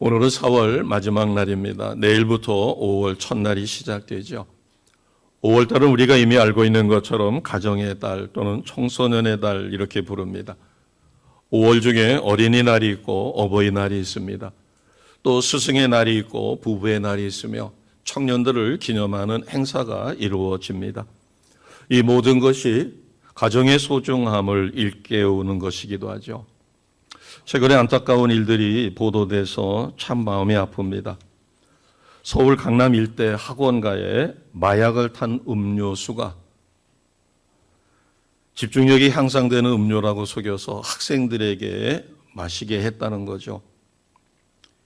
오늘은 4월 마지막 날입니다. 내일부터 5월 첫날이 시작되죠. 5월 달은 우리가 이미 알고 있는 것처럼 가정의 달 또는 청소년의 달 이렇게 부릅니다. 5월 중에 어린이날이 있고 어버이날이 있습니다. 또 스승의 날이 있고 부부의 날이 있으며 청년들을 기념하는 행사가 이루어집니다. 이 모든 것이 가정의 소중함을 일깨우는 것이기도 하죠. 최근에 안타까운 일들이 보도돼서 참 마음이 아픕니다. 서울 강남 일대 학원가에 마약을 탄 음료수가 집중력이 향상되는 음료라고 속여서 학생들에게 마시게 했다는 거죠.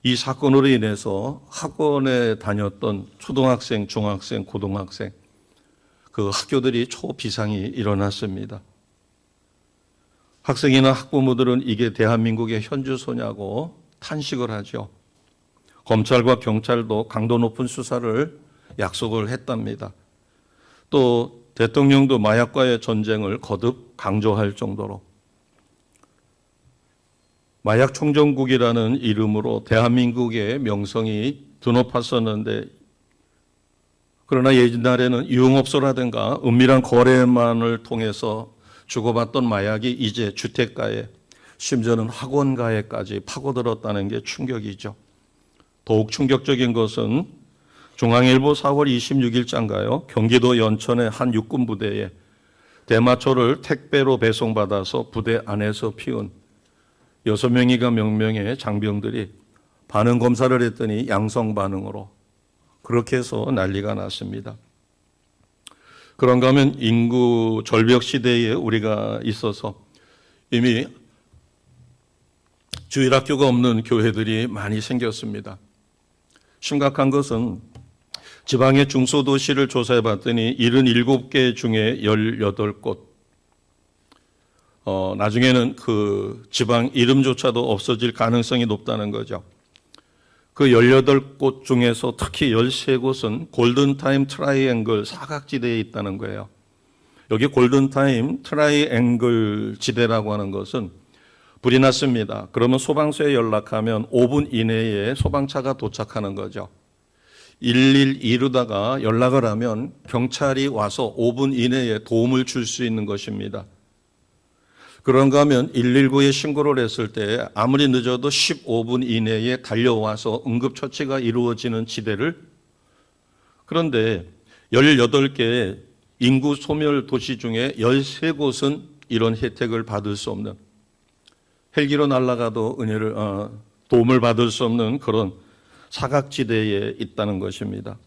이 사건으로 인해서 학원에 다녔던 초등학생, 중학생, 고등학생 그 학교들이 초비상이 일어났습니다. 학생이나 학부모들은 이게 대한민국의 현주소냐고 탄식을 하죠. 검찰과 경찰도 강도 높은 수사를 약속을 했답니다. 또 대통령도 마약과의 전쟁을 거듭 강조할 정도로 마약 청정국이라는 이름으로 대한민국의 명성이 드높았었는데, 그러나 옛날에는 유흥업소라든가 은밀한 거래만을 통해서 주고받던 마약이 이제 주택가에, 심지어는 학원가에까지 파고들었다는 게 충격이죠. 더욱 충격적인 것은 중앙일보 4월 26일자인가요? 경기도 연천의 한 육군 부대에 대마초를 택배로 배송받아서 부대 안에서 피운 6명이가 명명의 장병들이 반응 검사를 했더니 양성 반응으로, 그렇게 해서 난리가 났습니다. 그런가 하면 인구 절벽 시대에 우리가 있어서 이미 주일학교가 없는 교회들이 많이 생겼습니다. 심각한 것은 지방의 중소도시를 조사해 봤더니 77개 중에 18곳, 나중에는 그 지방 이름조차도 없어질 가능성이 높다는 거죠. 그 18곳 중에서 특히 13곳은 골든타임 트라이앵글 사각지대에 있다는 거예요. 여기 골든타임 트라이앵글 지대라고 하는 것은 불이 났습니다. 그러면 소방서에 연락하면 5분 이내에 소방차가 도착하는 거죠. 112루다가 연락을 하면 경찰이 와서 5분 이내에 도움을 줄 수 있는 것입니다. 그런가 하면 119에 신고를 했을 때 아무리 늦어도 15분 이내에 달려와서 응급처치가 이루어지는 지대를, 그런데 18개 인구 소멸 도시 중에 13곳은 이런 혜택을 받을 수 없는, 헬기로 날아가도 도움을 받을 수 없는 그런 사각지대에 있다는 것입니다.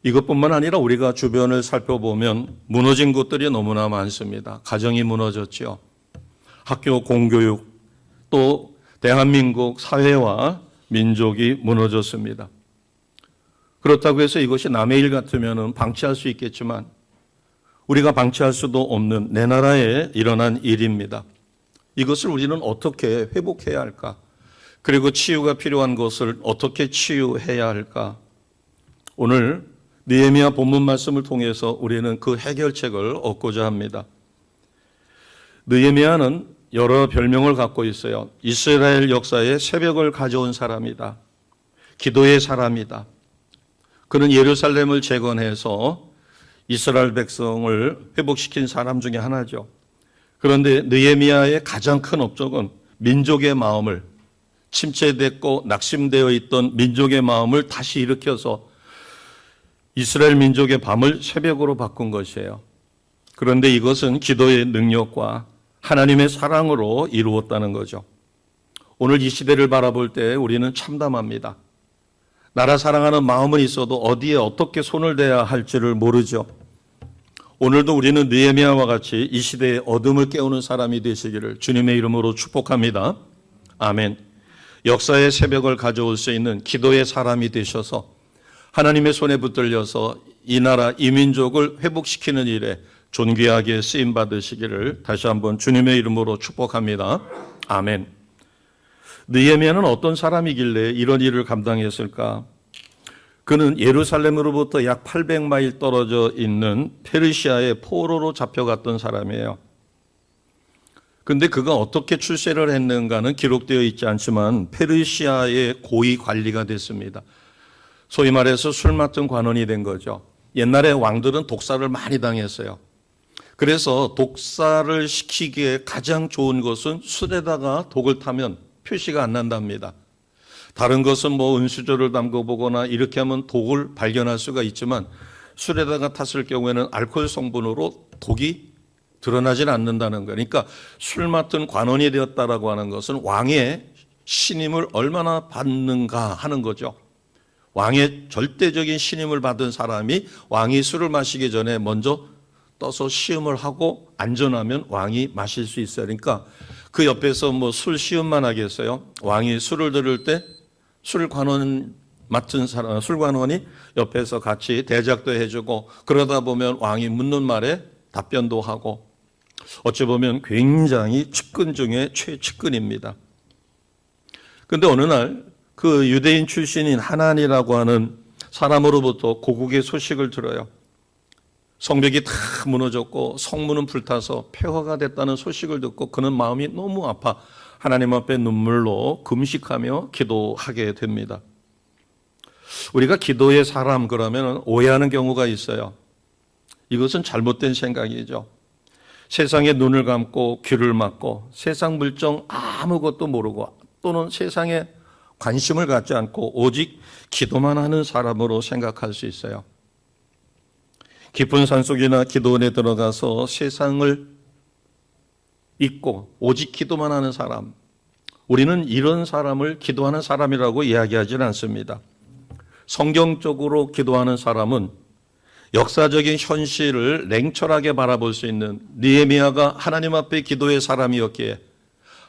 이것뿐만 아니라 우리가 주변을 살펴보면 무너진 곳들이 너무나 많습니다. 가정이 무너졌죠. 학교 공교육, 또 대한민국 사회와 민족이 무너졌습니다. 그렇다고 해서 이것이 남의 일 같으면 방치할 수 있겠지만 우리가 방치할 수도 없는 내 나라에 일어난 일입니다. 이것을 우리는 어떻게 회복해야 할까? 그리고 치유가 필요한 것을 어떻게 치유해야 할까? 오늘 느헤미야 본문 말씀을 통해서 우리는 그 해결책을 얻고자 합니다. 느헤미야는 여러 별명을 갖고 있어요. 이스라엘 역사에 새벽을 가져온 사람이다. 기도의 사람이다. 그는 예루살렘을 재건해서 이스라엘 백성을 회복시킨 사람 중에 하나죠. 그런데 느헤미야의 가장 큰 업적은 민족의 마음을, 침체됐고 낙심되어 있던 민족의 마음을 다시 일으켜서 이스라엘 민족의 밤을 새벽으로 바꾼 것이에요. 그런데 이것은 기도의 능력과 하나님의 사랑으로 이루었다는 거죠. 오늘 이 시대를 바라볼 때 우리는 참담합니다. 나라 사랑하는 마음은 있어도 어디에 어떻게 손을 대야 할지를 모르죠. 오늘도 우리는 느헤미야와 같이 이 시대의 어둠을 깨우는 사람이 되시기를 주님의 이름으로 축복합니다. 아멘. 역사의 새벽을 가져올 수 있는 기도의 사람이 되셔서 하나님의 손에 붙들려서 이 나라, 이 민족을 회복시키는 일에 존귀하게 쓰임 받으시기를 다시 한번 주님의 이름으로 축복합니다. 아멘. 느헤미야는 어떤 사람이길래 이런 일을 감당했을까? 그는 예루살렘으로부터 약 800마일 떨어져 있는 페르시아의 포로로 잡혀갔던 사람이에요. 근데 그가 어떻게 출세를 했는가는 기록되어 있지 않지만 페르시아의 고위 관리가 됐습니다. 소위 말해서 술 맡은 관원이 된 거죠. 옛날에 왕들은 독사를 많이 당했어요. 그래서 독사를 시키기에 가장 좋은 것은 술에다가 독을 타면 표시가 안 난답니다. 다른 것은 뭐 은수저를 담궈보거나 이렇게 하면 독을 발견할 수가 있지만 술에다가 탔을 경우에는 알코올 성분으로 독이 드러나질 않는다는 거예요. 그러니까 술 맡은 관원이 되었다라고 하는 것은 왕의 신임을 얼마나 받는가 하는 거죠. 왕의 절대적인 신임을 받은 사람이 왕이 술을 마시기 전에 먼저 떠서 시음을 하고 안전하면 왕이 마실 수 있어요. 그러니까 그 옆에서 뭐 술 시음만 하겠어요? 왕이 술을 들을 때 술 관원 맡은 사람, 술 관원이 옆에서 같이 대작도 해주고 그러다 보면 왕이 묻는 말에 답변도 하고 어찌 보면 굉장히 측근 중에 최측근입니다. 그런데 어느 날 그 유대인 출신인 하난이라고 하는 사람으로부터 고국의 소식을 들어요. 성벽이 다 무너졌고 성문은 불타서 폐허가 됐다는 소식을 듣고 그는 마음이 너무 아파 하나님 앞에 눈물로 금식하며 기도하게 됩니다. 우리가 기도의 사람 그러면 오해하는 경우가 있어요. 이것은 잘못된 생각이죠. 세상에 눈을 감고 귀를 막고 세상 물정 아무것도 모르고 또는 세상에 관심을 갖지 않고 오직 기도만 하는 사람으로 생각할 수 있어요. 깊은 산속이나 기도원에 들어가서 세상을 잊고 오직 기도만 하는 사람, 우리는 이런 사람을 기도하는 사람이라고 이야기하지는 않습니다. 성경적으로 기도하는 사람은 역사적인 현실을 냉철하게 바라볼 수 있는 느헤미야가 하나님 앞에 기도의 사람이었기에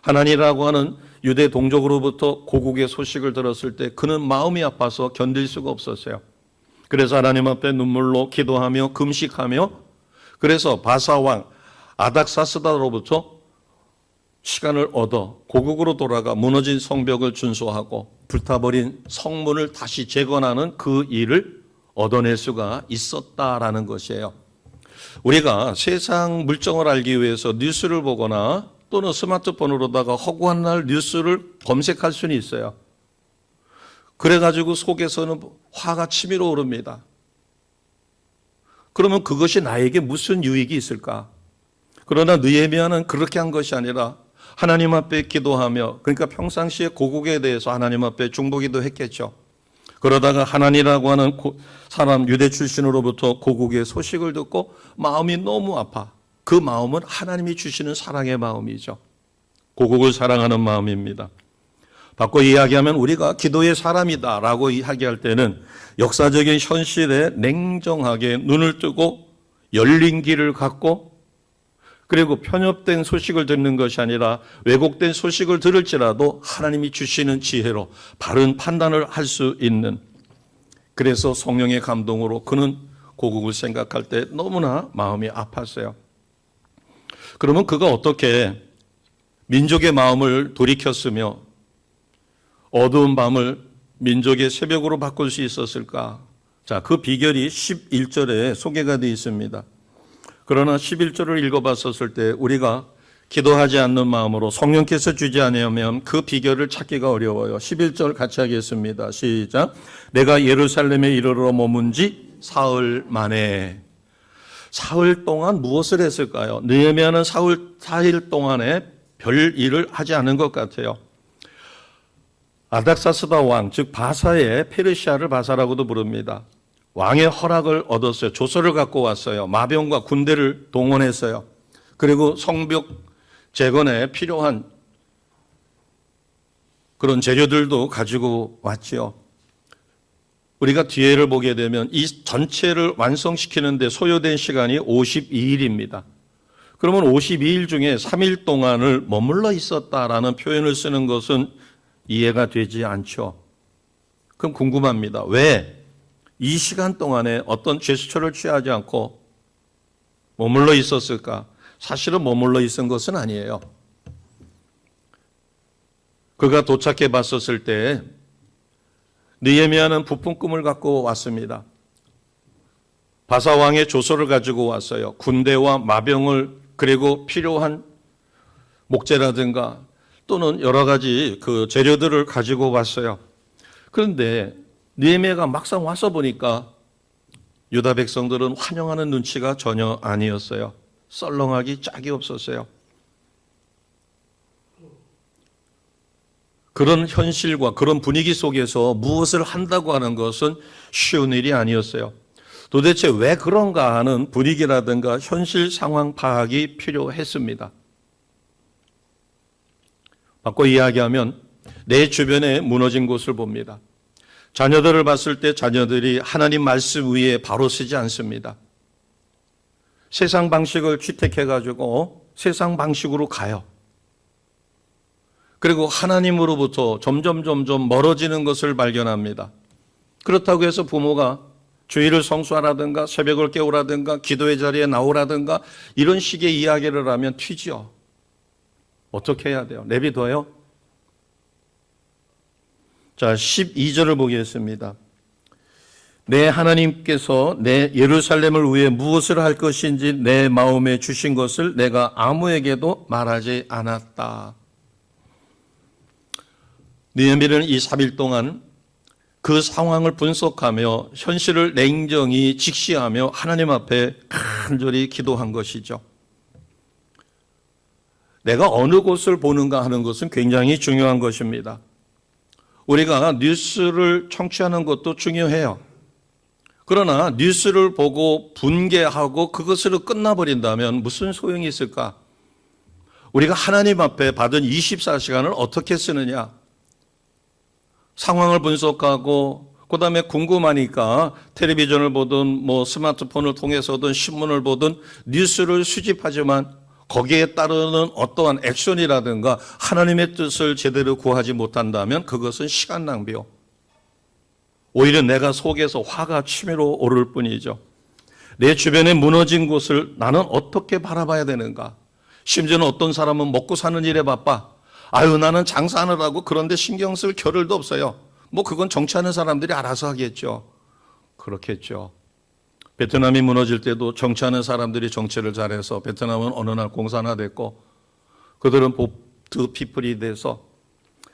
하나님이라고 하는 유대 동족으로부터 고국의 소식을 들었을 때 그는 마음이 아파서 견딜 수가 없었어요. 그래서 하나님 앞에 눈물로 기도하며 금식하며 그래서 바사왕 아닥사스다로부터 시간을 얻어 고국으로 돌아가 무너진 성벽을 준수하고 불타버린 성문을 다시 재건하는 그 일을 얻어낼 수가 있었다라는 것이에요. 우리가 세상 물정을 알기 위해서 뉴스를 보거나 또는 스마트폰으로다가 허구한 날 뉴스를 검색할 수는 있어요. 그래가지고 속에서는 화가 치밀어 오릅니다. 그러면 그것이 나에게 무슨 유익이 있을까? 그러나 느헤미야는 그렇게 한 것이 아니라 하나님 앞에 기도하며 그러니까 평상시에 고국에 대해서 하나님 앞에 중보기도 했겠죠. 그러다가 하나님이라고 하는 사람 유대 출신으로부터 고국의 소식을 듣고 마음이 너무 아파. 그 마음은 하나님이 주시는 사랑의 마음이죠. 고국을 사랑하는 마음입니다. 바꿔 이야기하면 우리가 기도의 사람이다라고 이야기할 때는 역사적인 현실에 냉정하게 눈을 뜨고 열린 귀를 갖고 그리고 편협된 소식을 듣는 것이 아니라 왜곡된 소식을 들을지라도 하나님이 주시는 지혜로 바른 판단을 할 수 있는 그래서 성령의 감동으로 그는 고국을 생각할 때 너무나 마음이 아팠어요. 그러면 그가 어떻게 민족의 마음을 돌이켰으며 어두운 밤을 민족의 새벽으로 바꿀 수 있었을까? 자, 그 비결이 11절에 소개가 되어 있습니다. 그러나 11절을 읽어봤었을 때 우리가 기도하지 않는 마음으로 성령께서 주지 않으면 그 비결을 찾기가 어려워요. 11절 같이 하겠습니다. 시작. 내가 예루살렘에 이르러 머문 지 사흘 만에. 사흘 동안 무엇을 했을까요? 느헤미야는 사흘 동안에 별 일을 하지 않은 것 같아요. 아닥사스다 왕, 즉 바사의 페르시아를 바사라고도 부릅니다. 왕의 허락을 얻었어요. 조서를 갖고 왔어요. 마병과 군대를 동원했어요. 그리고 성벽 재건에 필요한 그런 재료들도 가지고 왔지요. 우리가 뒤에를 보게 되면 이 전체를 완성시키는데 소요된 시간이 52일입니다. 그러면 52일 중에 3일 동안을 머물러 있었다라는 표현을 쓰는 것은 이해가 되지 않죠. 그럼 궁금합니다. 왜 이 시간 동안에 어떤 제스처를 취하지 않고 머물러 있었을까? 사실은 머물러 있은 것은 아니에요. 그가 도착해 봤었을 때 느헤미야는 부푼 꿈을 갖고 왔습니다. 바사왕의 조서를 가지고 왔어요. 군대와 마병을 그리고 필요한 목재라든가 또는 여러 가지 그 재료들을 가지고 왔어요. 그런데 느헤미야가 막상 와서 보니까 유다 백성들은 환영하는 눈치가 전혀 아니었어요. 썰렁하기 짝이 없었어요. 그런 현실과 그런 분위기 속에서 무엇을 한다고 하는 것은 쉬운 일이 아니었어요. 도대체 왜 그런가 하는 분위기라든가 현실 상황 파악이 필요했습니다. 바꿔 이야기하면 내 주변에 무너진 곳을 봅니다. 자녀들을 봤을 때 자녀들이 하나님 말씀 위에 바로 서지 않습니다. 세상 방식을 취택해가지고 세상 방식으로 가요. 그리고 하나님으로부터 점점 멀어지는 것을 발견합니다. 그렇다고 해서 부모가 주일을 성수하라든가 새벽을 깨우라든가 기도의 자리에 나오라든가 이런 식의 이야기를 하면 튀지요. 어떻게 해야 돼요? 내비둬요? 자, 12절을 보겠습니다. 내 하나님께서 내 예루살렘을 위해 무엇을 할 것인지 내 마음에 주신 것을 내가 아무에게도 말하지 않았다. 느헤미야는 이 3일 동안 그 상황을 분석하며 현실을 냉정히 직시하며 하나님 앞에 간절히 기도한 것이죠. 내가 어느 곳을 보는가 하는 것은 굉장히 중요한 것입니다. 우리가 뉴스를 청취하는 것도 중요해요. 그러나 뉴스를 보고 분개하고 그것으로 끝나버린다면 무슨 소용이 있을까? 우리가 하나님 앞에 받은 24시간을 어떻게 쓰느냐? 상황을 분석하고 그다음에 궁금하니까 텔레비전을 보든 뭐 스마트폰을 통해서든 신문을 보든 뉴스를 수집하지만 거기에 따르는 어떠한 액션이라든가 하나님의 뜻을 제대로 구하지 못한다면 그것은 시간 낭비요. 오히려 내가 속에서 화가 치밀어 오를 뿐이죠. 내 주변에 무너진 곳을 나는 어떻게 바라봐야 되는가? 심지어는 어떤 사람은 먹고 사는 일에 바빠. 아유, 나는 장사하느라고 그런데 신경 쓸 겨를도 없어요. 뭐 그건 정치하는 사람들이 알아서 하겠죠. 그렇겠죠. 베트남이 무너질 때도 정치하는 사람들이 정치를 잘해서 베트남은 어느 날 공산화됐고 그들은 보트 피플이 돼서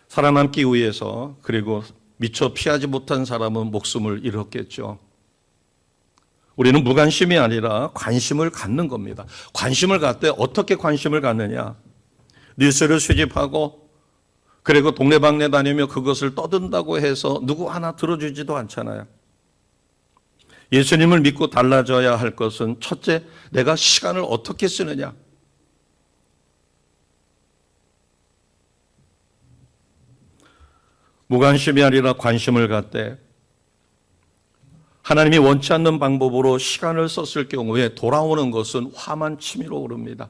살아남기 위해서 그리고 미처 피하지 못한 사람은 목숨을 잃었겠죠. 우리는 무관심이 아니라 관심을 갖는 겁니다. 관심을 갖되 어떻게 관심을 갖느냐? 뉴스를 수집하고 그리고 동네방네 다니며 그것을 떠든다고 해서 누구 하나 들어주지도 않잖아요. 예수님을 믿고 달라져야 할 것은 첫째, 내가 시간을 어떻게 쓰느냐. 무관심이 아니라 관심을 갖되 하나님이 원치 않는 방법으로 시간을 썼을 경우에 돌아오는 것은 화만 치밀어 오릅니다.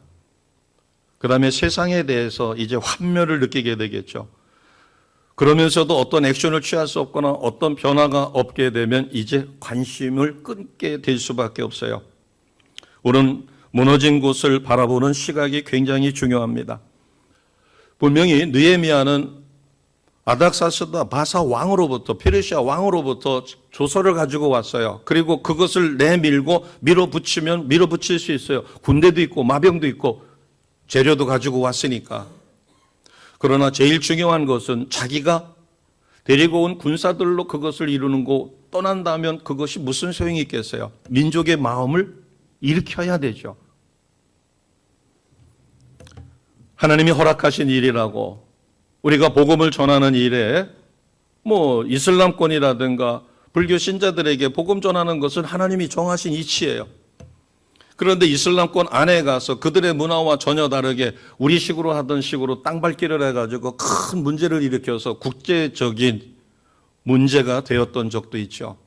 그 다음에 세상에 대해서 이제 환멸을 느끼게 되겠죠. 그러면서도 어떤 액션을 취할 수 없거나 어떤 변화가 없게 되면 이제 관심을 끊게 될 수밖에 없어요. 우리는 무너진 곳을 바라보는 시각이 굉장히 중요합니다. 분명히 느헤미야는 아닥사스다 바사 왕으로부터 페르시아 왕으로부터 조서를 가지고 왔어요. 그리고 그것을 내밀고 밀어붙이면 밀어붙일 수 있어요. 군대도 있고 마병도 있고 재료도 가지고 왔으니까. 그러나 제일 중요한 것은 자기가 데리고 온 군사들로 그것을 이루는 거 떠난다면 그것이 무슨 소용이 있겠어요? 민족의 마음을 일으켜야 되죠. 하나님이 허락하신 일이라고 우리가 복음을 전하는 일에 뭐 이슬람권이라든가 불교 신자들에게 복음 전하는 것은 하나님이 정하신 이치예요. 그런데 이슬람권 안에 가서 그들의 문화와 전혀 다르게 우리식으로 하던 식으로 땅밟기를 해가지고 큰 문제를 일으켜서 국제적인 문제가 되었던 적도 있죠.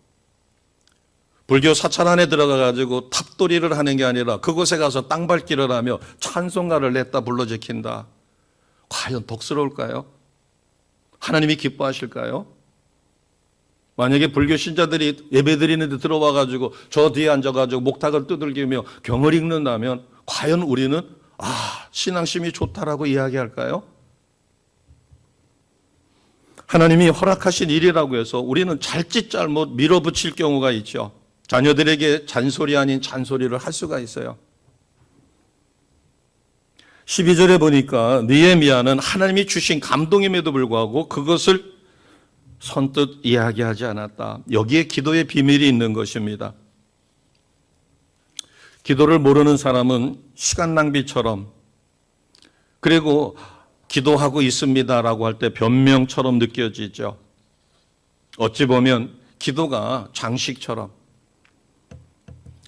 불교 사찰 안에 들어가가지고 탑돌이를 하는 게 아니라 그곳에 가서 땅밟기를 하며 찬송가를 냈다 불러 제킨다. 과연 덕스러울까요? 하나님이 기뻐하실까요? 만약에 불교 신자들이 예배 드리는데 들어와가지고 저 뒤에 앉아가지고 목탁을 두들기며 경을 읽는다면 과연 우리는 신앙심이 좋다라고 이야기할까요? 하나님이 허락하신 일이라고 해서 우리는 잘짓잘못 밀어붙일 경우가 있죠. 자녀들에게 잔소리 아닌 잔소리를 할 수가 있어요. 12절에 보니까 느헤미야는 하나님이 주신 감동임에도 불구하고 그것을 선뜻 이야기하지 않았다. 여기에 기도의 비밀이 있는 것입니다. 기도를 모르는 사람은 시간 낭비처럼, 그리고 기도하고 있습니다라고 할 때 변명처럼 느껴지죠. 어찌 보면 기도가 장식처럼.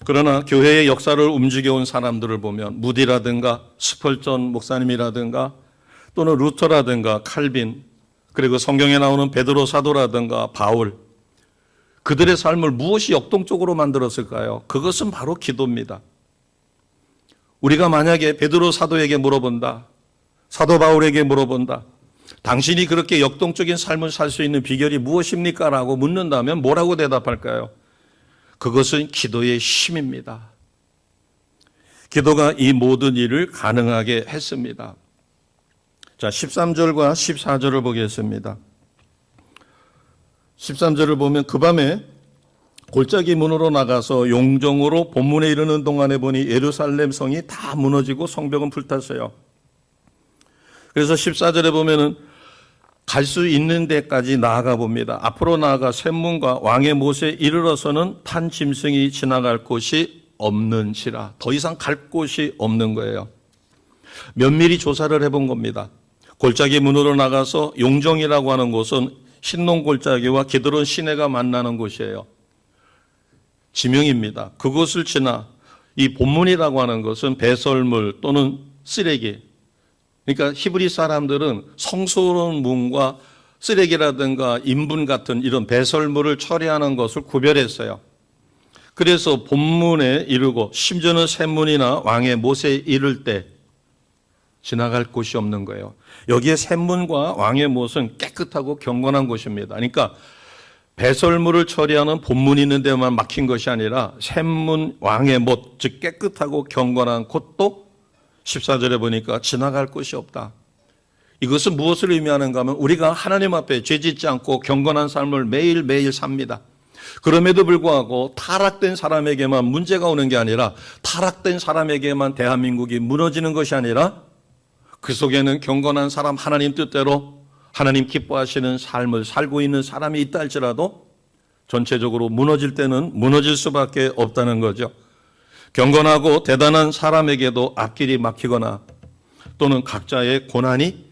그러나 교회의 역사를 움직여온 사람들을 보면 무디라든가 스펄전 목사님이라든가 또는 루터라든가 칼빈, 그리고 성경에 나오는 베드로 사도라든가 바울, 그들의 삶을 무엇이 역동적으로 만들었을까요? 그것은 바로 기도입니다. 우리가 만약에 베드로 사도에게 물어본다, 사도 바울에게 물어본다, 당신이 그렇게 역동적인 삶을 살 수 있는 비결이 무엇입니까? 라고 묻는다면 뭐라고 대답할까요? 그것은 기도의 힘입니다. 기도가 이 모든 일을 가능하게 했습니다. 자, 13절과 14절을 보겠습니다. 13절을 보면 그 밤에 골짜기 문으로 나가서 용정으로 본문에 이르는 동안에 보니 예루살렘 성이 다 무너지고 성벽은 불탔어요. 그래서 14절에 보면은 갈 수 있는 데까지 나아가 봅니다. 앞으로 나아가 샘문과 왕의 못에 이르러서는 탄 짐승이 지나갈 곳이 없는지라. 더 이상 갈 곳이 없는 거예요. 면밀히 조사를 해본 겁니다. 골짜기 문으로 나가서 용정이라고 하는 곳은 흰농 골짜기와 기드론 시내가 만나는 곳이에요. 지명입니다. 그곳을 지나 이 본문이라고 하는 것은 배설물 또는 쓰레기, 그러니까 히브리 사람들은 성스러운 문과 쓰레기라든가 인분 같은 이런 배설물을 처리하는 것을 구별했어요. 그래서 본문에 이르고 심지어는 샘문이나 왕의 못에 이를 때 지나갈 곳이 없는 거예요. 여기에 샘문과 왕의 못은 깨끗하고 경건한 곳입니다. 그러니까 배설물을 처리하는 본문이 있는 데만 막힌 것이 아니라 샘문, 왕의 못, 즉 깨끗하고 경건한 곳도 14절에 보니까 지나갈 곳이 없다. 이것은 무엇을 의미하는가 하면 우리가 하나님 앞에 죄짓지 않고 경건한 삶을 매일매일 삽니다. 그럼에도 불구하고 타락된 사람에게만 문제가 오는 게 아니라 타락된 사람에게만 대한민국이 무너지는 것이 아니라 그 속에는 경건한 사람, 하나님 뜻대로 하나님 기뻐하시는 삶을 살고 있는 사람이 있다 할지라도 전체적으로 무너질 때는 무너질 수밖에 없다는 거죠. 경건하고 대단한 사람에게도 앞길이 막히거나 또는 각자의 고난이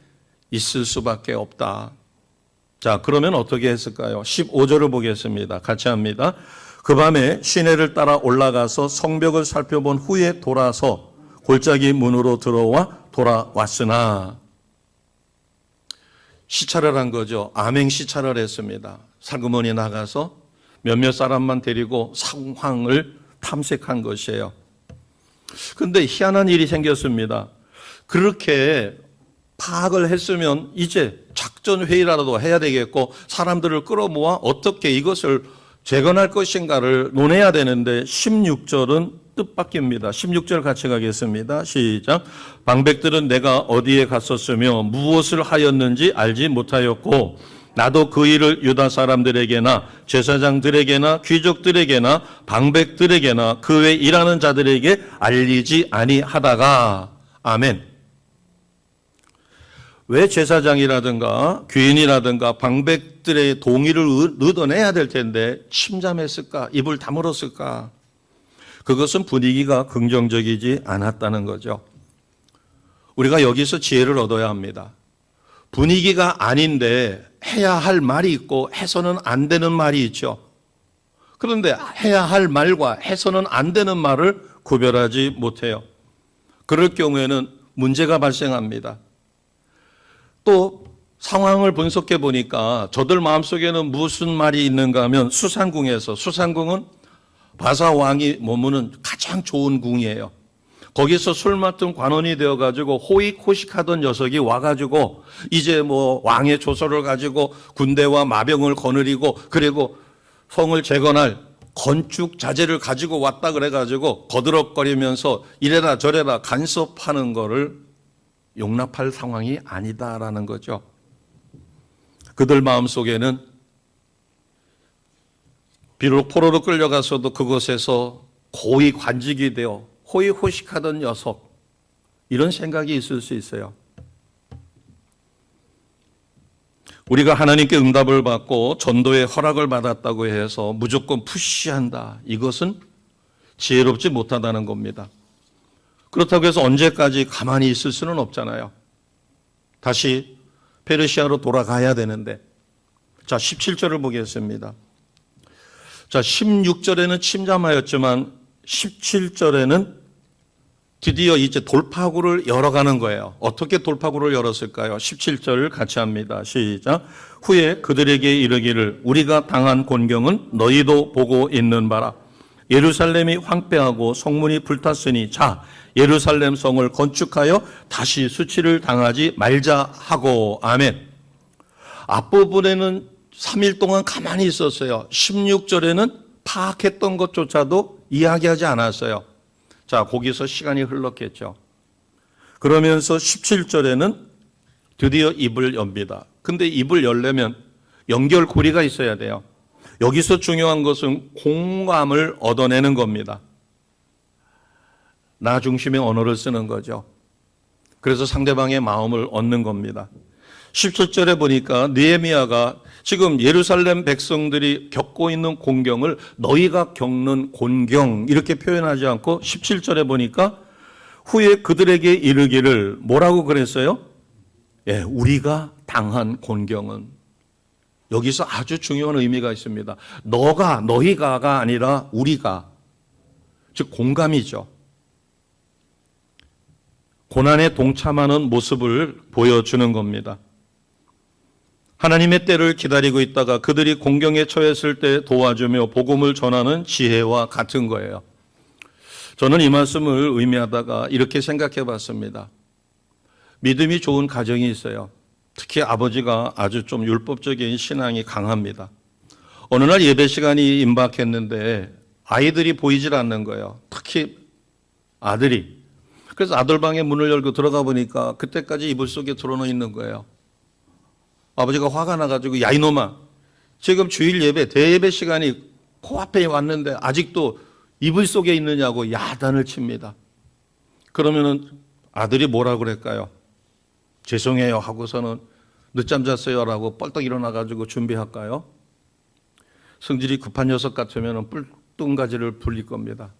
있을 수밖에 없다. 자, 그러면 어떻게 했을까요? 15절을 보겠습니다. 같이 합니다. 그 밤에 시내를 따라 올라가서 성벽을 살펴본 후에 돌아서 골짜기 문으로 들어와 돌아왔으나, 시찰을 한 거죠. 암행 시찰을 했습니다. 살그머니 나가서 몇몇 사람만 데리고 상황을 탐색한 것이에요. 그런데 희한한 일이 생겼습니다. 그렇게 파악을 했으면 이제 작전회의라도 해야 되겠고 사람들을 끌어모아 어떻게 이것을 재건할 것인가를 논해야 되는데 16절은 뜻밖입니다. 16절 같이 가겠습니다. 시작. 방백들은 내가 어디에 갔었으며 무엇을 하였는지 알지 못하였고 나도 그 일을 유다 사람들에게나 제사장들에게나 귀족들에게나 방백들에게나 그 외 일하는 자들에게 알리지 아니하다가. 아멘. 왜 제사장이라든가 귀인이라든가 방백들의 동의를 얻어내야 될 텐데 침잠했을까? 입을 다물었을까? 그것은 분위기가 긍정적이지 않았다는 거죠. 우리가 여기서 지혜를 얻어야 합니다. 분위기가 아닌데 해야 할 말이 있고 해서는 안 되는 말이 있죠. 그런데 해야 할 말과 해서는 안 되는 말을 구별하지 못해요. 그럴 경우에는 문제가 발생합니다. 또 상황을 분석해 보니까 저들 마음속에는 무슨 말이 있는가 하면 수산궁은 바사 왕이 머무는 가장 좋은 궁이에요. 거기서 술 맡은 관원이 되어가지고 호의호식하던 녀석이 와가지고 이제 뭐 왕의 조서를 가지고 군대와 마병을 거느리고 그리고 성을 재건할 건축 자재를 가지고 왔다 그래가지고 거드럭거리면서 이래라 저래라 간섭하는 거를 용납할 상황이 아니다라는 거죠. 그들 마음속에는 비록 포로로 끌려가서도 그곳에서 고위 관직이 되어 호의호식하던 녀석, 이런 생각이 있을 수 있어요. 우리가 하나님께 응답을 받고 전도의 허락을 받았다고 해서 무조건 푸시한다. 이것은 지혜롭지 못하다는 겁니다. 그렇다고 해서 언제까지 가만히 있을 수는 없잖아요. 다시 페르시아로 돌아가야 되는데. 자, 17절을 보겠습니다. 자, 16절에는 침잠하였지만 17절에는 드디어 이제 돌파구를 열어가는 거예요. 어떻게 돌파구를 열었을까요? 17절을 같이 합니다. 시작. 후에 그들에게 이르기를 우리가 당한 곤경은 너희도 보고 있는 바라. 예루살렘이 황폐하고 성문이 불탔으니 자 예루살렘 성을 건축하여 다시 수치를 당하지 말자 하고. 아멘. 앞부분에는 3일 동안 가만히 있었어요. 16절에는 파악했던 것조차도 이야기하지 않았어요. 자, 거기서 시간이 흘렀겠죠. 그러면서 17절에는 드디어 입을 엽니다. 근데 입을 열려면 연결고리가 있어야 돼요. 여기서 중요한 것은 공감을 얻어내는 겁니다. 나 중심의 언어를 쓰는 거죠. 그래서 상대방의 마음을 얻는 겁니다. 17절에 보니까 느헤미야가 지금 예루살렘 백성들이 겪고 있는 공경을 너희가 겪는 곤경 이렇게 표현하지 않고 17절에 보니까 후에 그들에게 이르기를 뭐라고 그랬어요? 예, 우리가 당한 곤경은. 여기서 아주 중요한 의미가 있습니다. 너희가가 아니라 우리가. 즉 공감이죠. 고난에 동참하는 모습을 보여주는 겁니다. 하나님의 때를 기다리고 있다가 그들이 공경에 처했을 때 도와주며 복음을 전하는 지혜와 같은 거예요. 저는 이 말씀을 의미하다가 이렇게 생각해 봤습니다. 믿음이 좋은 가정이 있어요. 특히 아버지가 아주 좀 율법적인 신앙이 강합니다. 어느 날 예배 시간이 임박했는데 아이들이 보이질 않는 거예요. 특히 아들이. 그래서 아들 방에 문을 열고 들어가 보니까 그때까지 이불 속에 들어놓여 있는 거예요. 아버지가 화가 나가지고 야 이놈아, 지금 주일 예배 대예배 시간이 코앞에 왔는데 아직도 이불 속에 있느냐고 야단을 칩니다. 그러면은 아들이 뭐라고 그럴까요? 죄송해요 하고서는 늦잠 잤어요라고 뻘떡 일어나가지고 준비할까요? 성질이 급한 녀석 같으면 뿔뚱가지를 불릴 겁니다.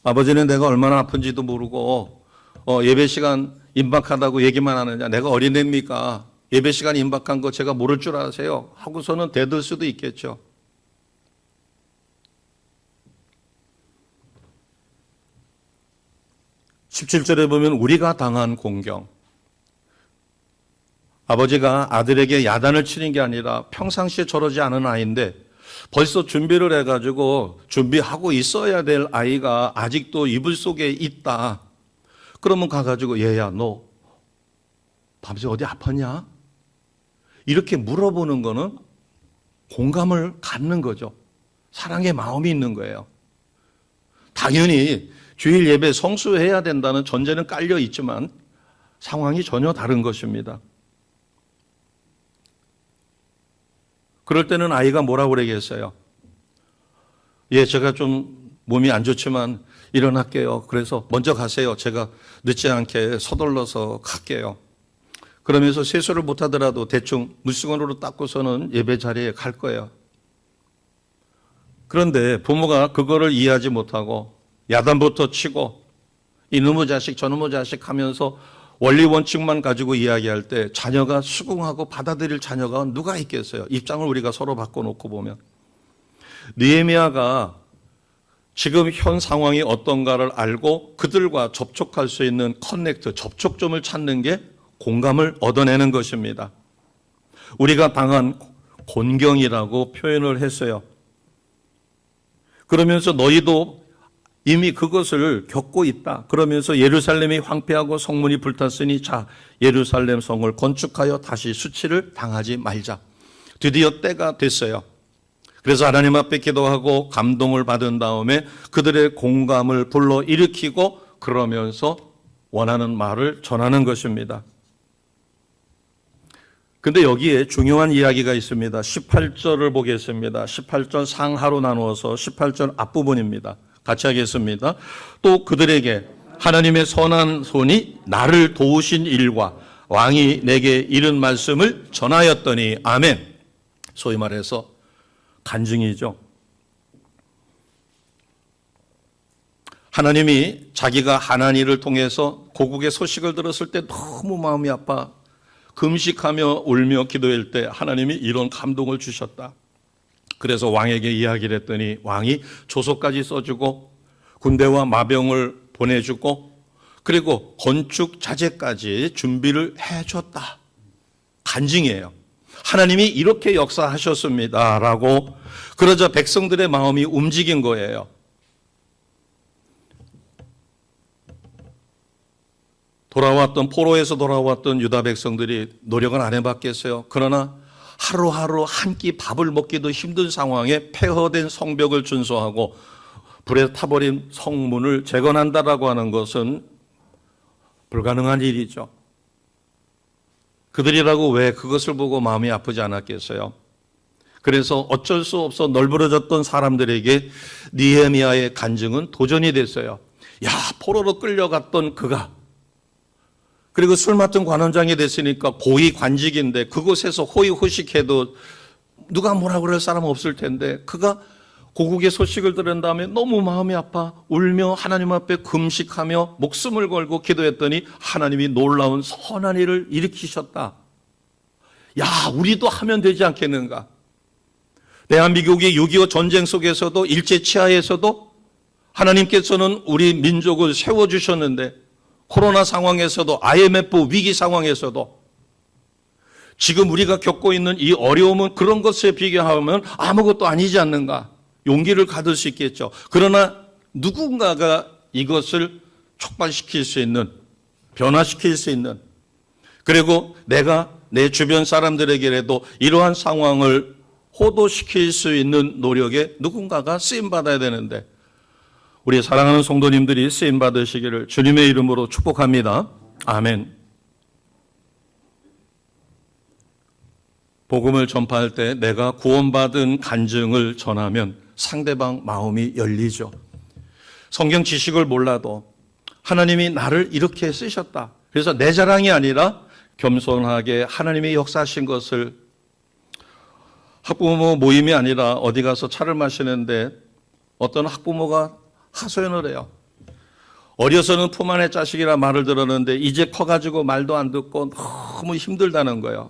아버지는 내가 얼마나 아픈지도 모르고 예배 시간 임박하다고 얘기만 하느냐. 내가 어린애입니까? 예배 시간 임박한 거 제가 모를 줄 아세요? 하고서는 대들 수도 있겠죠. (17절에) 보면 우리가 당한 공경. 아버지가 아들에게 야단을 치는 게 아니라 평상시에 저러지 않은 아이인데 벌써 준비를 해가지고 준비하고 있어야 될 아이가 아직도 이불 속에 있다. 그러면 가가지고 얘야 너 밤새 어디 아팠냐? 이렇게 물어보는 거는 공감을 갖는 거죠. 사랑의 마음이 있는 거예요. 당연히 주일 예배 성수해야 된다는 전제는 깔려 있지만 상황이 전혀 다른 것입니다. 그럴 때는 아이가 뭐라고 그러겠어요? 예, 제가 좀 몸이 안 좋지만 일어날게요. 그래서 먼저 가세요. 제가 늦지 않게 서둘러서 갈게요. 그러면서 세수를 못하더라도 대충 물수건으로 닦고서는 예배 자리에 갈 거예요. 그런데 부모가 그거를 이해하지 못하고 야단부터 치고 이놈의 자식 저놈의 자식 하면서 원리 원칙만 가지고 이야기할 때 자녀가 수긍하고 받아들일 자녀가 누가 있겠어요? 입장을 우리가 서로 바꿔놓고 보면. 느헤미야가 지금 현 상황이 어떤가를 알고 그들과 접촉할 수 있는 커넥트, 접촉점을 찾는 게 공감을 얻어내는 것입니다. 우리가 당한 곤경이라고 표현을 했어요. 그러면서 너희도 이미 그것을 겪고 있다. 그러면서 예루살렘이 황폐하고 성문이 불탔으니 자 예루살렘 성을 건축하여 다시 수치를 당하지 말자. 드디어 때가 됐어요. 그래서 하나님 앞에 기도하고 감동을 받은 다음에 그들의 공감을 불러일으키고 그러면서 원하는 말을 전하는 것입니다. 근데 여기에 중요한 이야기가 있습니다. 18절을 보겠습니다. 18절 상하로 나누어서 18절 앞부분입니다. 같이 하겠습니다. 또 그들에게 하나님의 선한 손이 나를 도우신 일과 왕이 내게 이른 말씀을 전하였더니 아멘. 소위 말해서 간증이죠. 하나님이 자기가 하나니를 통해서 고국의 소식을 들었을 때 너무 마음이 아파 금식하며 울며 기도할 때 하나님이 이런 감동을 주셨다. 그래서 왕에게 이야기를 했더니 왕이 조서까지 써주고 군대와 마병을 보내주고 그리고 건축 자재까지 준비를 해줬다. 간증이에요. 하나님이 이렇게 역사하셨습니다 라고. 그러자 백성들의 마음이 움직인 거예요. 포로에서 돌아왔던 유다 백성들이 노력은 안 해봤겠어요. 그러나 하루하루 한 끼 밥을 먹기도 힘든 상황에 폐허된 성벽을 준수하고 불에 타버린 성문을 재건한다라고 하는 것은 불가능한 일이죠. 그들이라고 왜 그것을 보고 마음이 아프지 않았겠어요? 그래서 어쩔 수 없어 널브러졌던 사람들에게 느헤미야의 간증은 도전이 됐어요. 야, 포로로 끌려갔던 그가, 그리고 술 맡은 관원장이 됐으니까 고위 관직인데 그곳에서 호의호식해도 누가 뭐라 그럴 사람 없을 텐데 그가 고국의 소식을 들은 다음에 너무 마음이 아파 울며 하나님 앞에 금식하며 목숨을 걸고 기도했더니 하나님이 놀라운 선한 일을 일으키셨다. 야, 우리도 하면 되지 않겠는가? 대한민국이 6.25 전쟁 속에서도 일제치하에서도 하나님께서는 우리 민족을 세워주셨는데 코로나 상황에서도 IMF 위기 상황에서도 지금 우리가 겪고 있는 이 어려움은 그런 것에 비교하면 아무것도 아니지 않는가? 용기를 가질 수 있겠죠. 그러나 누군가가 이것을 촉발시킬 수 있는, 변화시킬 수 있는, 그리고 내가 내 주변 사람들에게라도 이러한 상황을 호도시킬 수 있는 노력에 누군가가 쓰임받아야 되는데 우리 사랑하는 성도님들이 쓰임받으시기를 주님의 이름으로 축복합니다. 아멘. 복음을 전파할 때 내가 구원받은 간증을 전하면 상대방 마음이 열리죠. 성경 지식을 몰라도 하나님이 나를 이렇게 쓰셨다. 그래서 내 자랑이 아니라 겸손하게 하나님이 역사하신 것을, 학부모 모임이 아니라 어디 가서 차를 마시는데 어떤 학부모가 하소연을 해요. 어려서는 품 안의 자식이라 말을 들었는데 이제 커가지고 말도 안 듣고 너무 힘들다는 거예요.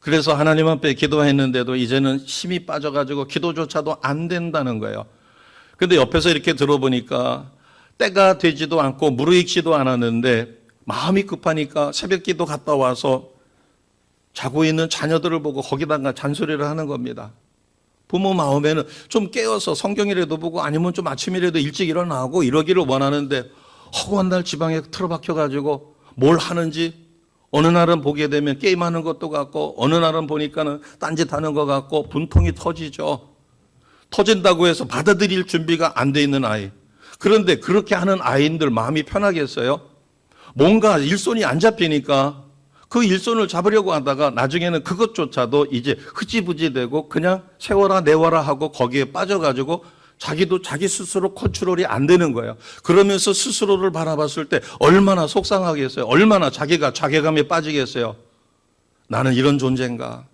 그래서 하나님 앞에 기도했는데도 이제는 힘이 빠져가지고 기도조차도 안 된다는 거예요. 근데 옆에서 이렇게 들어보니까 때가 되지도 않고 무르익지도 않았는데 마음이 급하니까 새벽 기도 갔다 와서 자고 있는 자녀들을 보고 거기다가 잔소리를 하는 겁니다. 부모 마음에는 좀 깨어서 성경이라도 보고 아니면 좀 아침이라도 일찍 일어나고 이러기를 원하는데 허구한 날 지방에 틀어박혀가지고 뭘 하는지 어느 날은 보게 되면 게임하는 것도 같고 어느 날은 보니까는 딴짓하는 것 같고 분통이 터지죠. 터진다고 해서 받아들일 준비가 안 돼 있는 아이. 그런데 그렇게 하는 아이들 마음이 편하겠어요? 뭔가 일손이 안 잡히니까 그 일손을 잡으려고 하다가 나중에는 그것조차도 이제 흐지부지 되고 그냥 세워라 내워라 하고 거기에 빠져가지고 자기도 자기 스스로 컨트롤이 안 되는 거예요. 그러면서 스스로를 바라봤을 때 얼마나 속상하겠어요. 얼마나 자기가 자괴감에 빠지겠어요. 나는 이런 존재인가.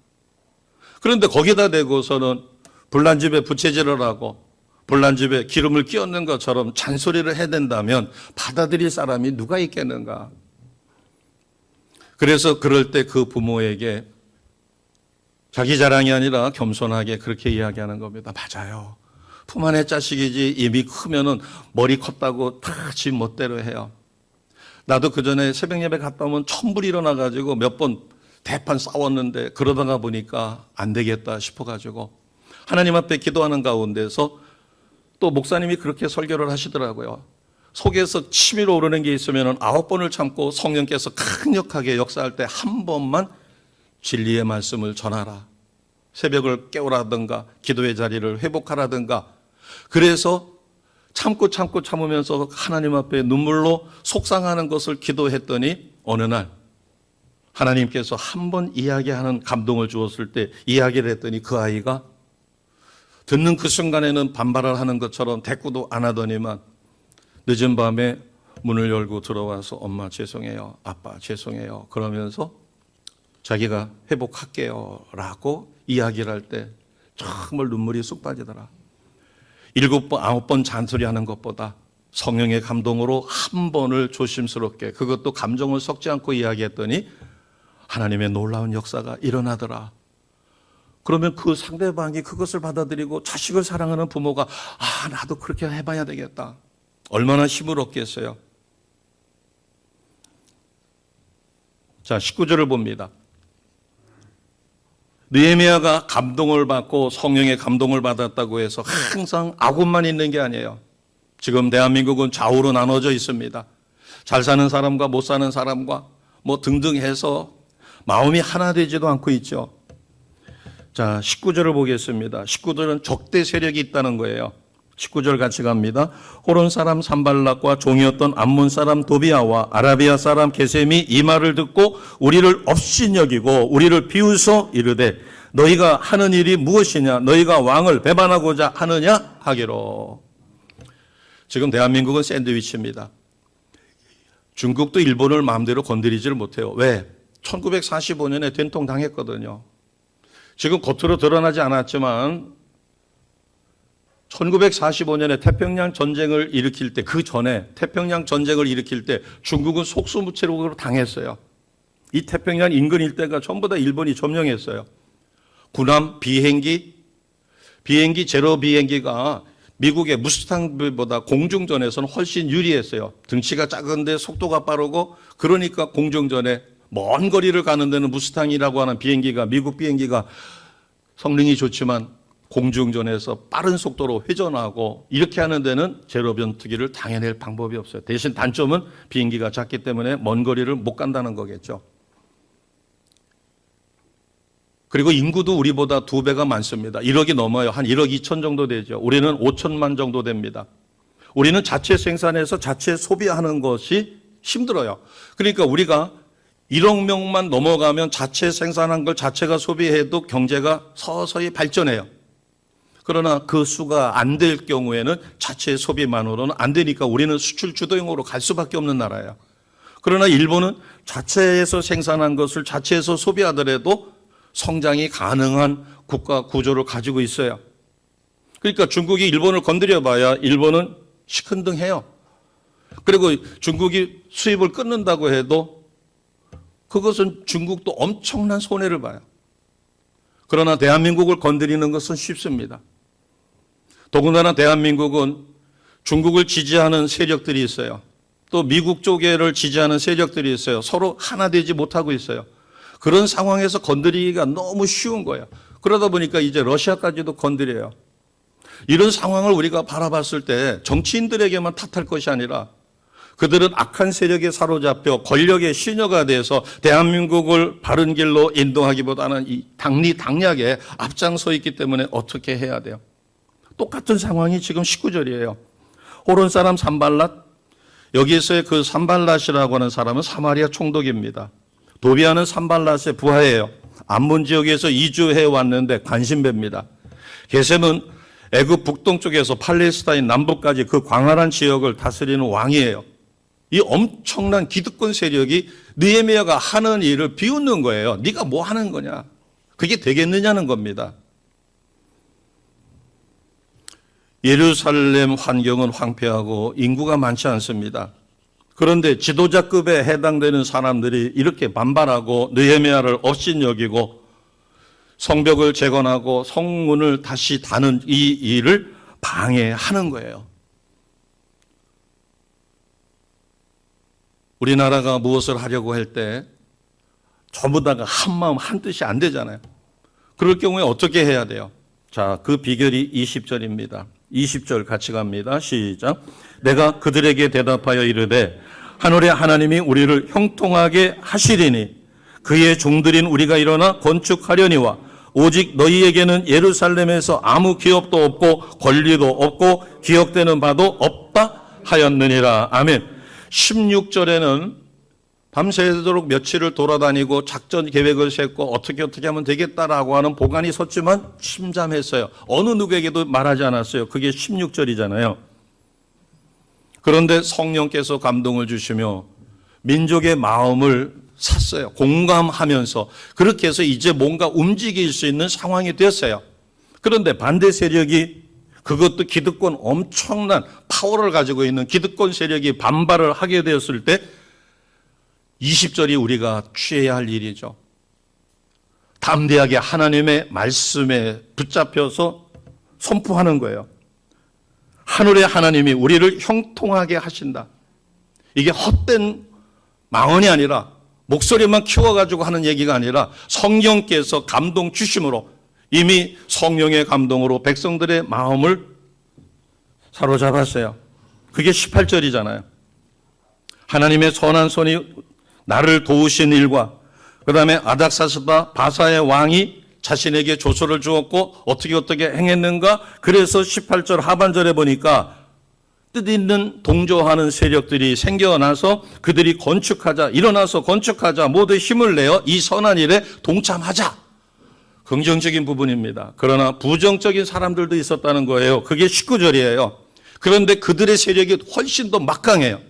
그런데 거기다 대고서는 불난 집에 부채질을 하고 불난 집에 기름을 끼얹는 것처럼 잔소리를 해댄다면 받아들일 사람이 누가 있겠는가. 그래서 그럴 때 그 부모에게 자기 자랑이 아니라 겸손하게 그렇게 이야기하는 겁니다. 맞아요. 품 안의 자식이지 이미 크면은 머리 컸다고 다 지 멋대로 해요. 나도 그 전에 새벽 예배 갔다 오면 천불 일어나가지고 몇 번 대판 싸웠는데 그러다가 보니까 안 되겠다 싶어가지고 하나님 앞에 기도하는 가운데서 또 목사님이 그렇게 설교를 하시더라고요. 속에서 치밀어 오르는 게 있으면 9번을 참고 성령께서 강력하게 역사할 때 한 번만 진리의 말씀을 전하라. 새벽을 깨우라든가 기도의 자리를 회복하라든가. 그래서 참으면서 하나님 앞에 눈물로 속상하는 것을 기도했더니 어느 날 하나님께서 한 번 이야기하는 감동을 주었을 때 이야기를 했더니 그 아이가 듣는 그 순간에는 반발을 하는 것처럼 대꾸도 안 하더니만 늦은 밤에 문을 열고 들어와서 엄마 죄송해요, 아빠 죄송해요 그러면서 자기가 회복할게요 라고 이야기를 할 때 정말 눈물이 쑥 빠지더라. 7번, 9번 잔소리하는 것보다 성령의 감동으로 한 번을 조심스럽게, 그것도 감정을 섞지 않고 이야기했더니 하나님의 놀라운 역사가 일어나더라. 그러면 그 상대방이 그것을 받아들이고 자식을 사랑하는 부모가 나도 그렇게 해봐야 되겠다. 얼마나 힘을 얻겠어요. 자, 19절을 봅니다. 느헤미야가 감동을 받고 성령의 감동을 받았다고 해서 항상 아군만 있는 게 아니에요. 지금 대한민국은 좌우로 나눠져 있습니다. 잘 사는 사람과 못 사는 사람과 뭐 등등 해서 마음이 하나 되지도 않고 있죠. 자, 19절을 보겠습니다. 19절은 적대 세력이 있다는 거예요. 19절 같이 갑니다. 호론 사람 산발락과 종이었던 암몬 사람 도비아와 아라비아 사람 게셈이 이 말을 듣고 우리를 업신여기고 우리를 비웃어 이르되 너희가 하는 일이 무엇이냐? 너희가 왕을 배반하고자 하느냐? 하기로. 지금 대한민국은 샌드위치입니다. 중국도 일본을 마음대로 건드리지를 못해요. 왜? 1945년에 된통당했거든요. 지금 겉으로 드러나지 않았지만 1945년에 태평양 전쟁을 일으킬 때, 그 전에 태평양 전쟁을 일으킬 때 중국은 속수무책으로 당했어요. 이 태평양 인근 일대가 전부 다 일본이 점령했어요. 군함, 비행기 제로 비행기가 미국의 무스탕보다 공중전에서는 훨씬 유리했어요. 등치가 작은데 속도가 빠르고, 그러니까 공중전에 먼 거리를 가는 데는 무스탕이라고 하는 비행기가, 미국 비행기가 성능이 좋지만 공중전에서 빠른 속도로 회전하고, 이렇게 하는 데는 제로변투기를 당해낼 방법이 없어요. 대신 단점은 비행기가 작기 때문에 먼 거리를 못 간다는 거겠죠. 그리고 인구도 우리보다 2배가 많습니다. 1억이 넘어요. 한 1억 2천 정도 되죠. 우리는 5천만 정도 됩니다. 우리는 자체 생산해서 자체 소비하는 것이 힘들어요. 그러니까 우리가 1억 명만 넘어가면 자체 생산한 걸 자체가 소비해도 경제가 서서히 발전해요. 그러나 그 수가 안 될 경우에는 자체 소비만으로는 안 되니까 우리는 수출 주도형으로 갈 수밖에 없는 나라예요. 그러나 일본은 자체에서 생산한 것을 자체에서 소비하더라도 성장이 가능한 국가 구조를 가지고 있어요. 그러니까 중국이 일본을 건드려 봐야 일본은 시큰둥해요. 그리고 중국이 수입을 끊는다고 해도 그것은 중국도 엄청난 손해를 봐요. 그러나 대한민국을 건드리는 것은 쉽습니다. 더군다나 대한민국은 중국을 지지하는 세력들이 있어요. 또 미국 쪽에를 지지하는 세력들이 있어요. 서로 하나 되지 못하고 있어요. 그런 상황에서 건드리기가 너무 쉬운 거예요. 그러다 보니까 이제 러시아까지도 건드려요. 이런 상황을 우리가 바라봤을 때 정치인들에게만 탓할 것이 아니라 그들은 악한 세력에 사로잡혀 권력의 시녀가 돼서 대한민국을 바른 길로 인도하기보다는 이 당리당략에 앞장서 있기 때문에 어떻게 해야 돼요? 똑같은 상황이 지금 19절이에요. 호론 사람 산발랏, 여기에서의 그 산발랏이라고 하는 사람은 사마리아 총독입니다. 도비아는 산발랏의 부하예요. 암몬 지역에서 이주해 왔는데 관심배입니다. 게셈은 애굽 북동쪽에서 팔레스타인 남부까지 그 광활한 지역을 다스리는 왕이에요. 이 엄청난 기득권 세력이 느헤미야가 하는 일을 비웃는 거예요. 네가 뭐 하는 거냐? 그게 되겠느냐는 겁니다. 예루살렘 환경은 황폐하고 인구가 많지 않습니다. 그런데 지도자급에 해당되는 사람들이 이렇게 반발하고 느헤미야를 업신여기고 성벽을 재건하고 성문을 다시 다는 이 일을 방해하는 거예요. 우리나라가 무엇을 하려고 할 때 전부 다가 한마음 한뜻이 안 되잖아요. 그럴 경우에 어떻게 해야 돼요? 자, 그 비결이 20절입니다. 20절 같이 갑니다. 시작. 내가 그들에게 대답하여 이르되 하늘의 하나님이 우리를 형통하게 하시리니 그의 종들인 우리가 일어나 건축하려니와 오직 너희에게는 예루살렘에서 아무 기업도 없고 권리도 없고 기억되는 바도 없다 하였느니라. 아멘. 16절에는 밤새도록 며칠을 돌아다니고 작전 계획을 세웠고 어떻게 하면 되겠다라고 하는 보관이 섰지만 침잠했어요. 어느 누구에게도 말하지 않았어요. 그게 16절이잖아요. 그런데 성령께서 감동을 주시며 민족의 마음을 샀어요. 공감하면서 그렇게 해서 이제 뭔가 움직일 수 있는 상황이 되었어요. 그런데 반대 세력이, 그것도 기득권, 엄청난 파워를 가지고 있는 기득권 세력이 반발을 하게 되었을 때 20절이 우리가 취해야 할 일이죠. 담대하게 하나님의 말씀에 붙잡혀서 선포하는 거예요. 하늘의 하나님이 우리를 형통하게 하신다. 이게 헛된 망언이 아니라, 목소리만 키워가지고 하는 얘기가 아니라 성령께서 감동 주심으로 이미 성령의 감동으로 백성들의 마음을 사로잡았어요. 그게 18절이잖아요. 하나님의 선한 손이 나를 도우신 일과, 그 다음에 아닥사스다 바사의 왕이 자신에게 조서를 주었고 어떻게 행했는가. 그래서 18절 하반절에 보니까 뜻있는 동조하는 세력들이 생겨나서 그들이 건축하자, 일어나서 건축하자, 모두 힘을 내어 이 선한 일에 동참하자. 긍정적인 부분입니다. 그러나 부정적인 사람들도 있었다는 거예요. 그게 19절이에요. 그런데 그들의 세력이 훨씬 더 막강해요.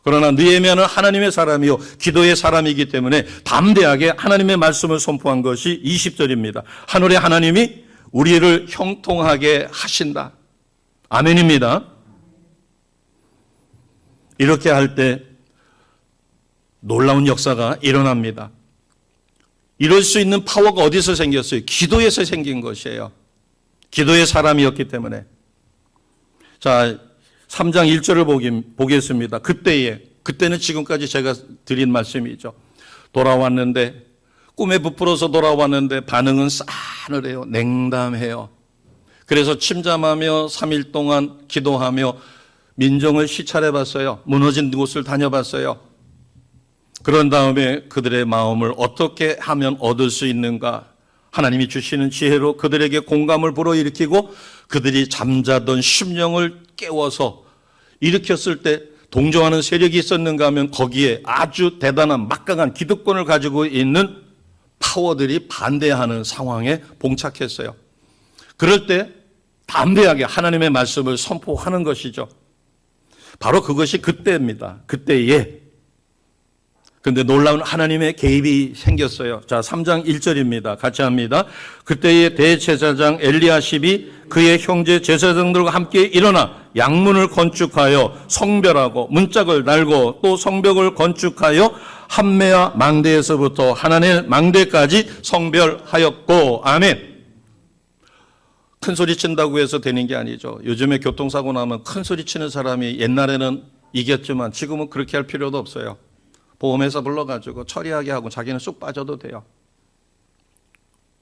그러나 느헤미야는 하나님의 사람이요 기도의 사람이기 때문에 담대하게 하나님의 말씀을 선포한 것이 20절입니다. 하늘의 하나님이 우리를 형통하게 하신다. 아멘입니다. 이렇게 할 때 놀라운 역사가 일어납니다. 이럴 수 있는 파워가 어디서 생겼어요? 기도에서 생긴 것이에요. 기도의 사람이었기 때문에. 자, 3장 1절을 보겠습니다. 그때는 지금까지 제가 드린 말씀이죠. 돌아왔는데, 꿈에 부풀어서 돌아왔는데 반응은 싸늘해요. 냉담해요. 그래서 침잠하며 3일 동안 기도하며 민정을 시찰해 봤어요. 무너진 곳을 다녀봤어요. 그런 다음에 그들의 마음을 어떻게 하면 얻을 수 있는가, 하나님이 주시는 지혜로 그들에게 공감을 불어일으키고 그들이 잠자던 심령을 깨워서 일으켰을 때 동조하는 세력이 있었는가 하면 거기에 아주 대단한 막강한 기득권을 가지고 있는 파워들이 반대하는 상황에 봉착했어요. 그럴 때 담대하게 하나님의 말씀을 선포하는 것이죠. 바로 그것이 그때입니다. 그때에. 근데 놀라운 하나님의 개입이 생겼어요. 자, 3장 1절입니다. 같이 합니다. 그때의 대제사장 엘리야십이 그의 형제 제사장들과 함께 일어나 양문을 건축하여 성별하고 문짝을 달고 또 성벽을 건축하여 함메아 망대에서부터 하나넬 망대까지 성별하였고. 아멘. 큰 소리 친다고 해서 되는 게 아니죠. 요즘에 교통사고 나면 큰 소리 치는 사람이 옛날에는 이겼지만 지금은 그렇게 할 필요도 없어요. 보험회사 불러가지고 처리하게 하고 자기는 쑥 빠져도 돼요.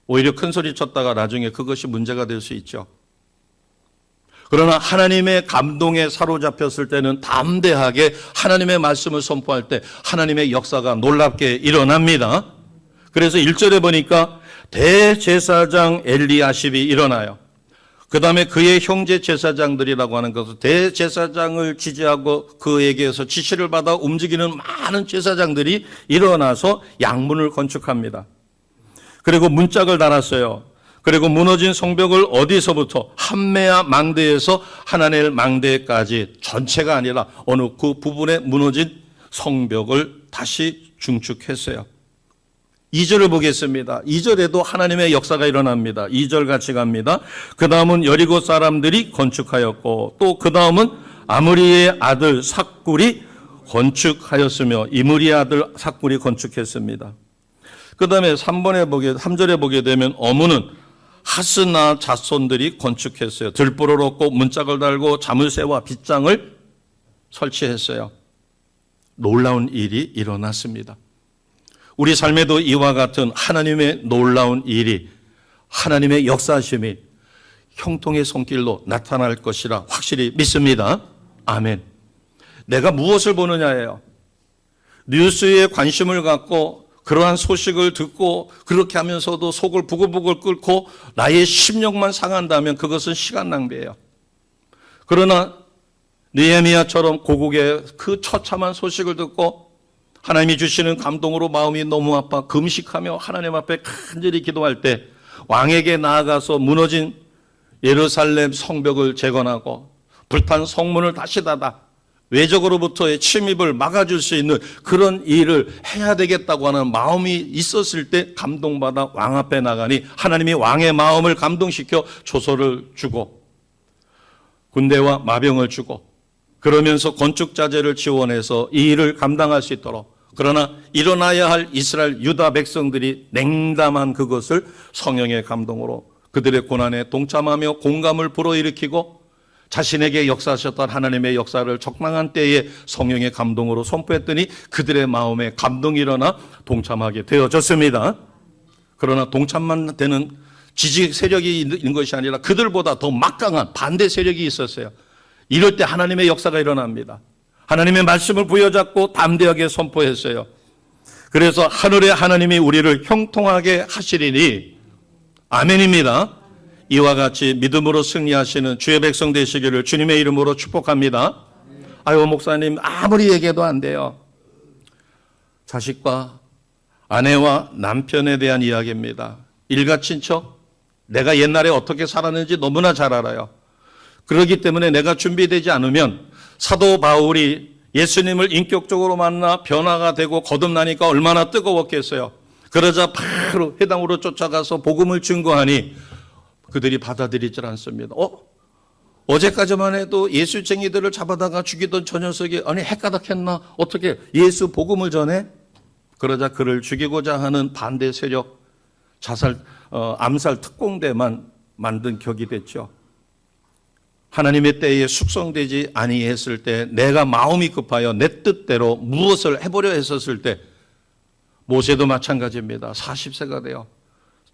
오히려 큰 소리 쳤다가 나중에 그것이 문제가 될 수 있죠. 그러나 하나님의 감동에 사로잡혔을 때는 담대하게 하나님의 말씀을 선포할 때 하나님의 역사가 놀랍게 일어납니다. 그래서 1절에 보니까 대제사장 엘리야십이 일어나요. 그 다음에 그의 형제 제사장들이라고 하는 것은 대제사장을 지지하고 그에게서 지시를 받아 움직이는 많은 제사장들이 일어나서 양문을 건축합니다. 그리고 문짝을 달았어요. 그리고 무너진 성벽을 어디서부터 함메아 망대에서 하나넬 망대까지 전체가 아니라 어느 그 부분에 무너진 성벽을 다시 중축했어요. 2절을 보겠습니다. 2절에도 하나님의 역사가 일어납니다. 2절 같이 갑니다. 그 다음은 여리고 사람들이 건축하였고 또 그 다음은 아므리의 아들 삭굴이 건축하였으며 이므리의 아들 삭굴이 건축했습니다. 그 다음에 3절에 보게 되면 어무는 하스나 자손들이 건축했어요. 들보를 얻고 문짝을 달고 자물쇠와 빗장을 설치했어요. 놀라운 일이 일어났습니다. 우리 삶에도 이와 같은 하나님의 놀라운 일이, 하나님의 역사심이 형통의 손길로 나타날 것이라 확실히 믿습니다. 아멘. 내가 무엇을 보느냐예요. 뉴스에 관심을 갖고 그러한 소식을 듣고 그렇게 하면서도 속을 부글부글 끓고 나의 심령만 상한다면 그것은 시간 낭비예요. 그러나 느헤미야처럼 고국의 그 처참한 소식을 듣고 하나님이 주시는 감동으로 마음이 너무 아파 금식하며 하나님 앞에 간절히 기도할 때 왕에게 나아가서 무너진 예루살렘 성벽을 재건하고 불탄 성문을 다시 닫아 외적으로부터의 침입을 막아줄 수 있는 그런 일을 해야 되겠다고 하는 마음이 있었을 때 감동받아 왕 앞에 나가니 하나님이 왕의 마음을 감동시켜 조서를 주고 군대와 마병을 주고 그러면서 건축자재를 지원해서 이 일을 감당할 수 있도록, 그러나 일어나야 할 이스라엘 유다 백성들이 냉담한 그것을 성령의 감동으로 그들의 고난에 동참하며 공감을 불어일으키고 자신에게 역사하셨던 하나님의 역사를 적당한 때에 성령의 감동으로 선포했더니 그들의 마음에 감동이 일어나 동참하게 되어졌습니다. 그러나 동참만 되는 지지 세력이 있는 것이 아니라 그들보다 더 막강한 반대 세력이 있었어요. 이럴 때 하나님의 역사가 일어납니다. 하나님의 말씀을 부여잡고 담대하게 선포했어요. 그래서 하늘의 하나님이 우리를 형통하게 하시리니 아멘입니다. 이와 같이 믿음으로 승리하시는 주의 백성 되시기를 주님의 이름으로 축복합니다. 아유, 목사님 아무리 얘기해도 안 돼요. 자식과 아내와 남편에 대한 이야기입니다. 일가 친척, 내가 옛날에 어떻게 살았는지 너무나 잘 알아요. 그렇기 때문에 내가 준비되지 않으면 사도 바울이 예수님을 인격적으로 만나 변화가 되고 거듭나니까 얼마나 뜨거웠겠어요. 그러자 바로 회당으로 쫓아가서 복음을 증거하니 그들이 받아들이질 않습니다. 어제까지만 해도 예수쟁이들을 잡아다가 죽이던 저 녀석이 아니 헷가닥했나? 어떻게 예수 복음을 전해? 그러자 그를 죽이고자 하는 반대 세력, 암살 특공대만 만든 격이 됐죠. 하나님의 때에 숙성되지 아니했을 때 내가 마음이 급하여 내 뜻대로 무엇을 해보려 했었을 때 모세도 마찬가지입니다. 40세가 되어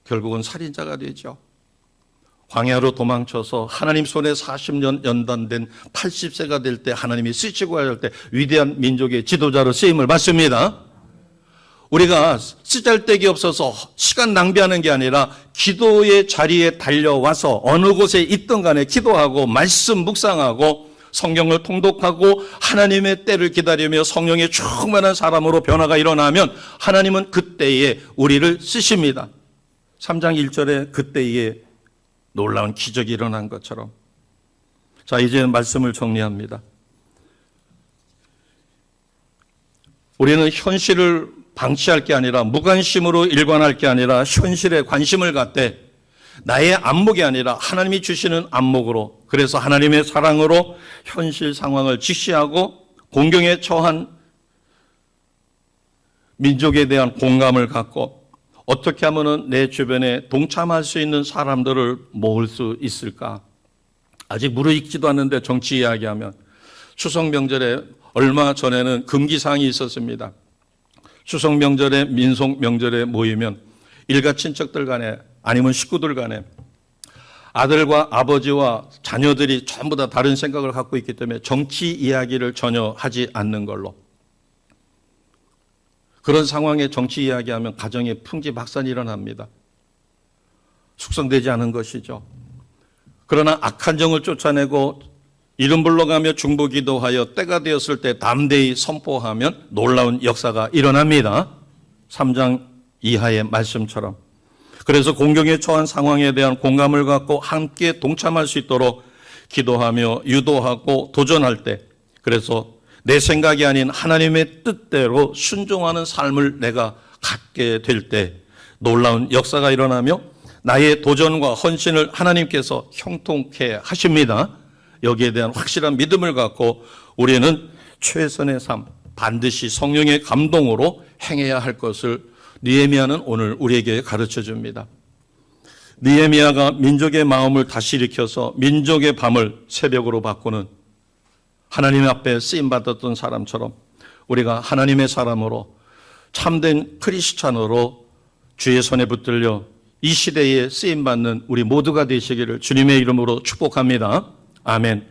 결국은 살인자가 되죠. 광야로 도망쳐서 하나님 손에 40년 연단된 80세가 될 때 하나님이 쓰시고 할 때 위대한 민족의 지도자로 쓰임을 받습니다. 우리가 쓰잘데기 없어서 시간 낭비하는 게 아니라 기도의 자리에 달려와서 어느 곳에 있든 간에 기도하고 말씀 묵상하고 성경을 통독하고 하나님의 때를 기다리며 성령의 충만한 사람으로 변화가 일어나면 하나님은 그때에 우리를 쓰십니다. 3장 1절에 그때에 놀라운 기적이 일어난 것처럼. 자, 이제 말씀을 정리합니다. 우리는 현실을 방치할 게 아니라 무관심으로 일관할 게 아니라 현실에 관심을 갖되 나의 안목이 아니라 하나님이 주시는 안목으로, 그래서 하나님의 사랑으로 현실 상황을 직시하고 공경에 처한 민족에 대한 공감을 갖고 어떻게 하면 내 주변에 동참할 수 있는 사람들을 모을 수 있을까? 아직 무르익지도 않는데 정치 이야기하면 추석 명절에 얼마 전에는 금기사항이 있었습니다. 추석 명절에 민속 명절에 모이면 일가 친척들 간에 아니면 식구들 간에 아들과 아버지와 자녀들이 전부 다 다른 생각을 갖고 있기 때문에 정치 이야기를 전혀 하지 않는 걸로, 그런 상황에 정치 이야기하면 가정에 풍지박산이 일어납니다. 숙성되지 않은 것이죠. 그러나 악한 정을 쫓아내고 이름 불러가며 중보기도하여 때가 되었을 때 담대히 선포하면 놀라운 역사가 일어납니다. 3장 이하의 말씀처럼. 그래서 공경에 처한 상황에 대한 공감을 갖고 함께 동참할 수 있도록 기도하며 유도하고 도전할 때, 그래서 내 생각이 아닌 하나님의 뜻대로 순종하는 삶을 내가 갖게 될 때 놀라운 역사가 일어나며 나의 도전과 헌신을 하나님께서 형통케 하십니다. 여기에 대한 확실한 믿음을 갖고 우리는 최선의 삶, 반드시 성령의 감동으로 행해야 할 것을 느헤미야는 오늘 우리에게 가르쳐 줍니다. 느헤미야가 민족의 마음을 다시 일으켜서 민족의 밤을 새벽으로 바꾸는 하나님 앞에 쓰임받았던 사람처럼 우리가 하나님의 사람으로 참된 크리스찬으로 주의 손에 붙들려 이 시대에 쓰임받는 우리 모두가 되시기를 주님의 이름으로 축복합니다. 아멘.